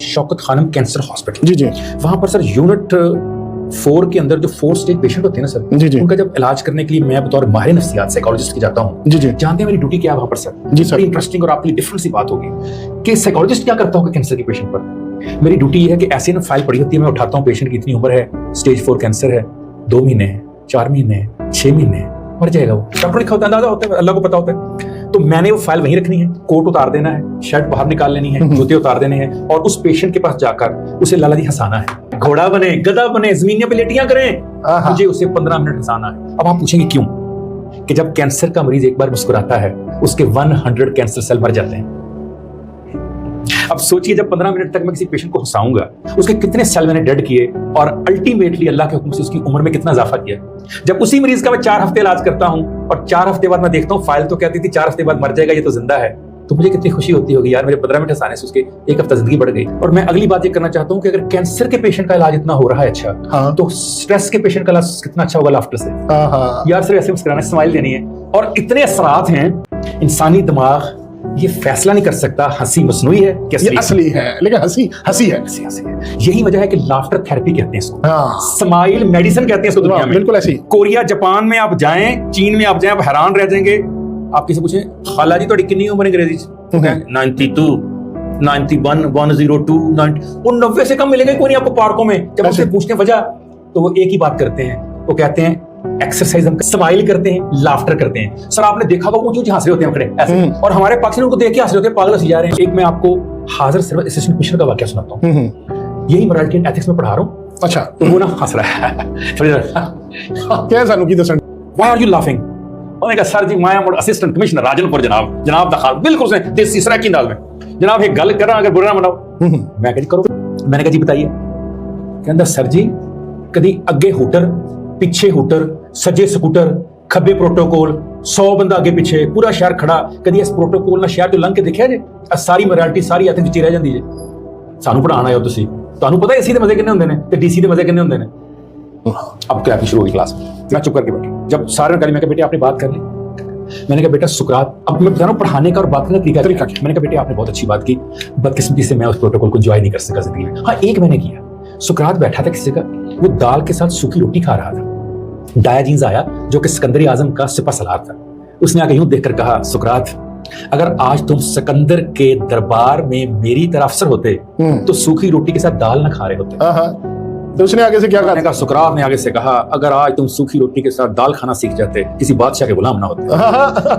Shaukat Khanum cancer hospital. जी जी। वहां पर सर यूनिट 4 के अंदर जो 4 स्टेज पेशेंट होते हैं ना सर, जी जी। उनका जब इलाज करने के लिए मैं बतौर माहिर नफ्सियात साइकोलॉजिस्ट की जाता हूँ। जी जी। जानते हैं मेरी ड्यूटी क्या है वहां पर सर? जी सर। बड़ी इंटरेस्टिंग और आपके लिए डिफरेंट सी बात होगी कि साइकोलॉजिस्ट क्या करता होगा कैंसर के पेशेंट पर। मेरी ड्यूटी ये है कि ऐसी ना फाइल पड़ी होती है, मैं उठाता हूँ पेशेंट की इतनी उम्र है, स्टेज 4 कैंसर है, 2 महीने है, 4 महीने है, 6 महीने है, मर जाएगा वो। डॉक्टर लिखा होता है, अंदाजा होता है, अल्लाह को पता होता है। तो मैंने वो फाइल वहीं रखनी है, कोट उतार देना है, शर्ट बाहर निकाल लेनी है, जूते उतार देने हैं और उस पेशेंट के पास जाकर उसे लाला जी हंसाना है। घोड़ा बने, गधा बने, जमीन पे लेटियां करें, मुझे उसे 15 मिनट हंसाना है। अब आप पूछेंगे क्यों? कि जब कैंसर का मरीज एक बार मुस्कुराता है, उसके 100 कैंसर सेल मर जाते हैं। अब सोचिए जब 15 मिनट तक मैं किसी पेशेंट को हंसाऊंगा, उसके कितने सेल मैंने डेड किए और अल्टीमेटली अल्लाह के हुक्म से उसकी उम्र में कितना इजाफा किया। जब उसी मरीज का मैं 4 हफ्ते इलाज करता हूं और 4 हफ्ते बाद मैं देखता हूं फाइल तो कहती थी 4 हफ्ते बाद मर जाएगा, ये तो जिंदा है, तो मुझे कितनी खुशी होती होगी यार, मेरे 15 मिनट हंसाने से उसके 1 हफ्ता जिंदगी बढ़ गई। और मैं अगली बात ये करना चाहता हूं कि अगर कैंसर के पेशेंट का इलाज इतना हो रहा है अच्छा, हाँ। तो स्ट्रेस के पेशेंट का इलाज कितना अच्छा होगा लाफ्टर से। यार सिर्फ ऐसे मुस्कुराना, स्माइल देनी है। और इतने असरात हैं, इंसानी दिमाग ये फैसला नहीं कर सकता हंसी मसनूई है कि असली है, लेकिन हंसी हंसी है। यही वजह है कि लाफ्टर थेरेपी कहते हैं इसको, स्माइल मेडिसिन कहते हैं इसको दुनिया में। बिल्कुल ऐसी। कोरिया जापान में आप जाएं, चीन में आप जाएं, आप हैरान रह जाएंगे। आप किसी पूछें खाला जी थोड़ी कितनी उम्र अंग्रेजी 92 91 102 वो 90 से कम मिलेगा कोई नहीं आपको पार्कों में। जब उनसे पूछते हैं वजह, तो वो एक ही बात करते हैं, वो कहते हैं एक्सरसाइज हम स्माइल करते हैं, लाफ्टर करते हैं। सर आपने देखा होगा ऊंचे ऊंचे हंस रहे होते हैं खड़े ऐसे, और हमारे पाकिस्तानी उनको देख के हंस रहे होते हैं, पागल हंसी जा रहे हैं। एक मैं आपको हाजिर सर्विस असिस्टेंट कमिश्नर का वाकया सुनाता हूँ। यही मोरालिटी एंड एथिक्स में पढ़ा रहा हूँ। अच्छा। तो वो ना हंस रहा है क्या सानू की दसन, व्हाई आर यू लाफिंग? मैंने कहा सर जी मैं एम असिस्टेंट कमिश्नर राजनपुर जनाब, जनाब दा बिल्कुल उसने देसी सराकी अंदाज में, जनाब एक गल कर रहा अगर बुरा ना मनाओ। मैं कहा जी करो। मैंने कहा जी बताइए। कहता सर जी कभी अगे हूटर, पीछे हूटर, सजे स्कूटर, खब्बे प्रोटोकॉल, 100 बंदा आगे पीछे, पूरा शहर खड़ा, कभी इस प्रोटोकॉल ना शहर तो लंघ के देखिया जे? सारी मोरालिटी सारी एथिक्स विच रह जांदी जे। सानू पढ़ाण आए हो तुसीं, तुहानू पता एसी दे मजे किन्ने हुंदे ने ते डीसी दे मजे किन्ने हुंदे ने। अब क्या शुरू हुई क्लास में, मैं चुप करके बैठा। जब सारे ने कहा, मैं कहा बेटे आपने बात कर ली। मैंने कहा बेटा सुकरात, अब मैं बता रहा हूँ पढ़ाने का और बात करने का तरीका क्या। मैंने कहा बेटे आपने बहुत अच्छी बात की, बदकिस्मती से मैं उस प्रोटोकॉल को ज्वाइन नहीं कर सका जिंदगी में। हाँ एक मैंने किया, सुकरात बैठा था किसी का, वो दाल के साथ सूखी रोटी खा रहा था। डायाजीन्स आया जो कि सिकंदर आजम का सिपा सलार था। उसने आके यूं देखकर कहा सुकरात अगर आज तुम सिकंदर के दरबार में मेरी तरह अफसर होते तो सूखी रोटी के साथ दाल ना खा रहे होते। तो उसने आगे से क्या कहा? सुकरात ने आगे से कहा अगर आज तुम सूखी रोटी के साथ दाल खाना सीख जाते किसी बादशाह के गुलाम ना होते।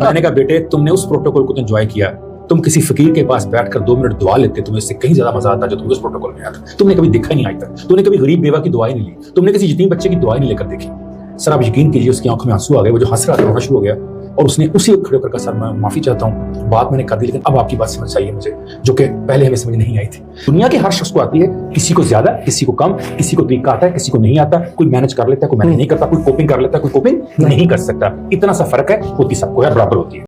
मैंने कहा बेटे तुमने उस प्रोटोकॉल को तो एंजॉय किया, तुम किसी फकीर के पास बैठकर 2 मिनट दुआ लेते, तुम्हें इससे कहीं ज्यादा मजा आता जो तुम्हें उस प्रोटोकॉल में आता। तुमने कभी देखा ही नहीं आज तक, तुमने कभी गरीब बेवा की दुआई नहीं ली, तुमने किसी यतीम बच्चे की दुआई नहीं लेकर देखी। सर आप यकीन कीजिए उसकी आंखों में आंसू आ गए, वो जो हंस रहा था रोना शुरू हो गया और उसने उसी वक्त खड़े होकर कहा सर मैं माफी चाहता हूँ, बात मैंने कर दी लेकिन अब आपकी बात समझ चाहिए मुझे, जो कि पहले हमें समझ नहीं आई थी। दुनिया के हर शख्स को आती है, किसी को ज्यादा, किसी को कम, किसी को तरीका आता है, किसी को नहीं आता, कोई मैनेज कर लेता है, कोई मैनेज नहीं करता, कोई कोपिंग कर लेता है, कोई कोपिंग नहीं कर सकता। इतना सा फर्क है, होती सबको है, बराबर होती है।